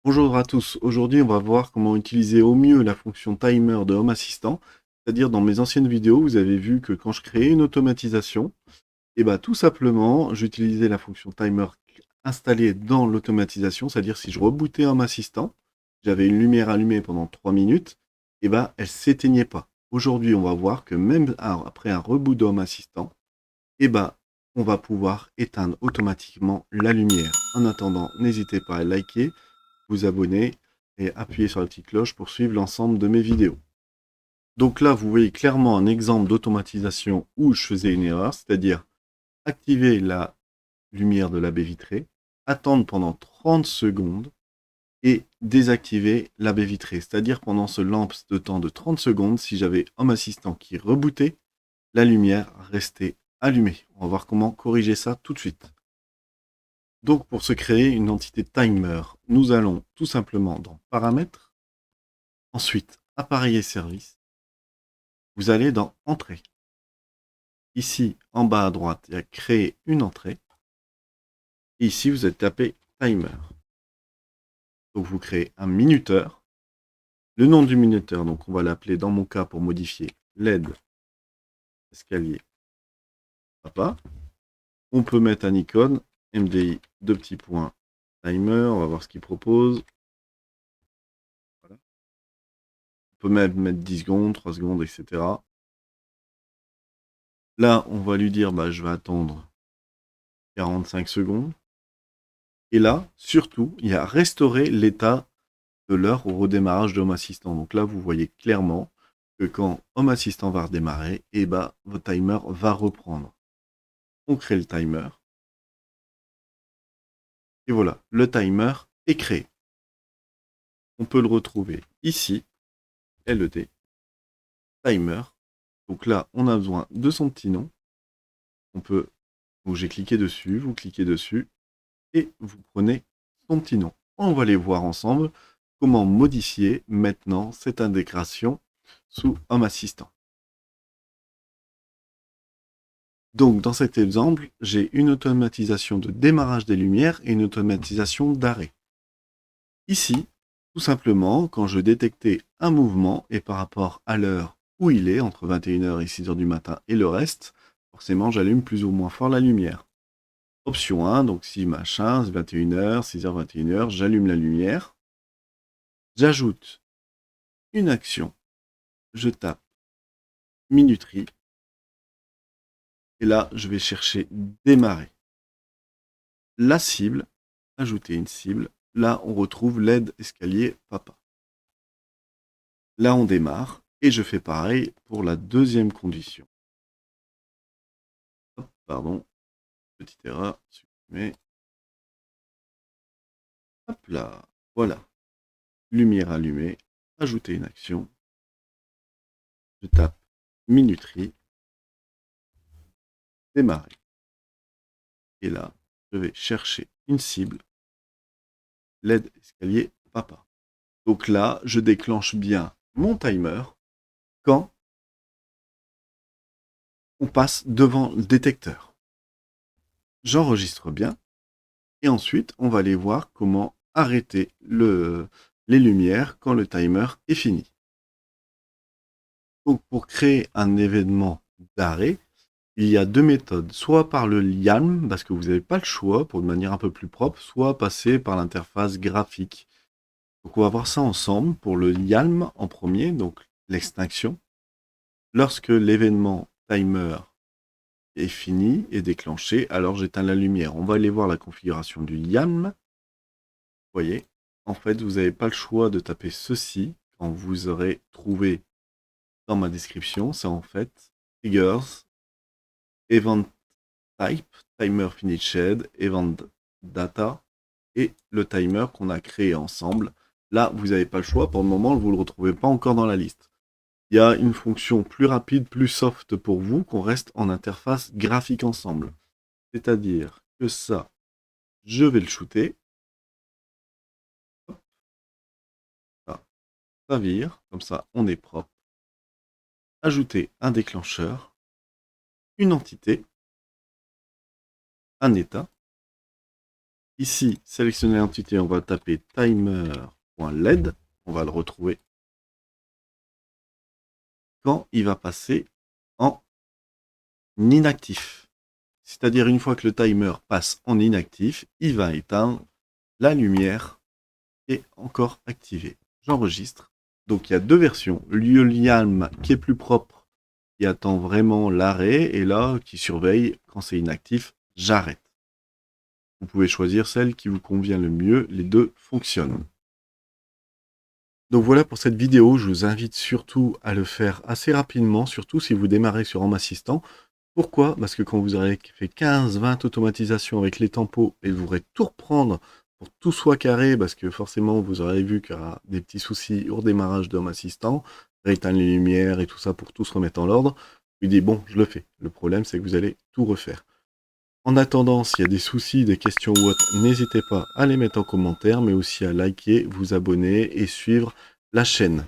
Bonjour à tous, aujourd'hui on va voir comment utiliser au mieux la fonction timer de Home Assistant. C'est-à-dire dans mes anciennes vidéos, vous avez vu que quand je créais une automatisation, et bah tout simplement j'utilisais la fonction timer installée dans l'automatisation, c'est-à-dire si je rebootais Home Assistant, j'avais une lumière allumée pendant 3 minutes, et bah elle s'éteignait pas. Aujourd'hui on va voir que même après un reboot de Home Assistant, et bah on va pouvoir éteindre automatiquement la lumière. En attendant, n'hésitez pas à liker, vous abonner et appuyer sur la petite cloche pour suivre l'ensemble de mes vidéos. Donc là, vous voyez clairement un exemple d'automatisation où je faisais une erreur, c'est-à-dire activer la lumière de la baie vitrée, attendre pendant 30 secondes et désactiver la baie vitrée. C'est-à-dire pendant ce laps de temps de 30 secondes, si j'avais Home Assistant qui rebootait, la lumière restait allumée. On va voir comment corriger ça tout de suite. Donc pour se créer une entité timer, nous allons tout simplement dans Paramètres, ensuite Appareil et services, vous allez dans Entrée. Ici, en bas à droite, il y a Créer une entrée. Et ici, vous allez taper Timer. Donc vous créez un minuteur. Le nom du minuteur, donc on va l'appeler dans mon cas pour modifier LED escalier papa. On peut mettre un icône MDI deux petits points timer. On va voir ce qu'il propose. Voilà. On peut même mettre 10 secondes, 3 secondes, etc. Là, on va lui dire bah, je vais attendre 45 secondes. Et là, surtout, il y a restaurer l'état de l'heure au redémarrage de Home Assistant. Donc là, vous voyez clairement que quand Home Assistant va redémarrer, et bah, votre timer va reprendre. On crée le timer. Et voilà, le timer est créé. On peut le retrouver ici, LED, timer. Donc là, on a besoin de son petit nom. On peut, donc j'ai cliqué dessus, vous cliquez dessus, et vous prenez son petit nom. On va aller voir ensemble comment modifier maintenant cette intégration sous Home Assistant. Donc dans cet exemple, j'ai une automatisation de démarrage des lumières et une automatisation d'arrêt. Ici, tout simplement, quand je détectais un mouvement et par rapport à l'heure où il est, entre 21h et 6h du matin et le reste, forcément j'allume plus ou moins fort la lumière. Option 1, donc si machin, 21h, 6h, 21h, j'allume la lumière. J'ajoute une action, je tape minuterie, et là je vais chercher démarrer. La cible, ajouter une cible, là on retrouve LED escalier papa. Là on démarre, et je fais pareil pour la deuxième condition. Hop, pardon, petite erreur, supprimer. Hop là, voilà. Lumière allumée, ajouter une action. Je tape minuterie, démarrer. Et là, je vais chercher une cible, LED escalier papa. Donc là, je déclenche bien mon timer quand on passe devant le détecteur. J'enregistre bien et ensuite, on va aller voir comment arrêter les lumières quand le timer est fini. Donc pour créer un événement d'arrêt, il y a deux méthodes, soit par le YAML, parce que vous n'avez pas le choix pour une manière un peu plus propre, soit passer par l'interface graphique. Donc on va voir ça ensemble pour le YAML en premier, donc l'extinction. Lorsque l'événement timer est fini et déclenché, alors j'éteins la lumière. On va aller voir la configuration du YAML. Vous voyez, en fait, vous n'avez pas le choix de taper ceci quand vous aurez trouvé dans ma description. C'est en fait triggers, event type, timer finished, event data et le timer qu'on a créé ensemble. Là, vous n'avez pas le choix. Pour le moment, vous ne le retrouvez pas encore dans la liste. Il y a une fonction plus rapide, plus soft pour vous, qu'on reste en interface graphique ensemble. C'est-à-dire que ça, je vais le shooter. Ça vire, comme ça on est propre. Ajouter un déclencheur, une entité, un état. Ici, sélectionner l'entité, on va taper timer.led, on va le retrouver. Quand il va passer en inactif. C'est-à-dire une fois que le timer passe en inactif, il va éteindre la lumière est encore activée. J'enregistre. Donc il y a deux versions. L'Ioliam qui est plus propre, qui attend vraiment l'arrêt, et là qui surveille quand c'est inactif, j'arrête. Vous pouvez choisir celle qui vous convient le mieux, les deux fonctionnent. Donc voilà pour cette vidéo, je vous invite surtout à le faire assez rapidement, surtout si vous démarrez sur Home Assistant. Pourquoi? Parce que quand vous aurez fait 15-20 automatisations avec les tempos et vous pourrez tout reprendre pour que tout soit carré, parce que forcément vous aurez vu qu'il y aura des petits soucis au redémarrage de Home Assistant, rééteindre les lumières et tout ça pour tout se remettre en ordre. Je lui dis bon, je le fais. Le problème c'est que vous allez tout refaire. En attendant, s'il y a des soucis, des questions ou autres, n'hésitez pas à les mettre en commentaire, mais aussi à liker, vous abonner et suivre la chaîne.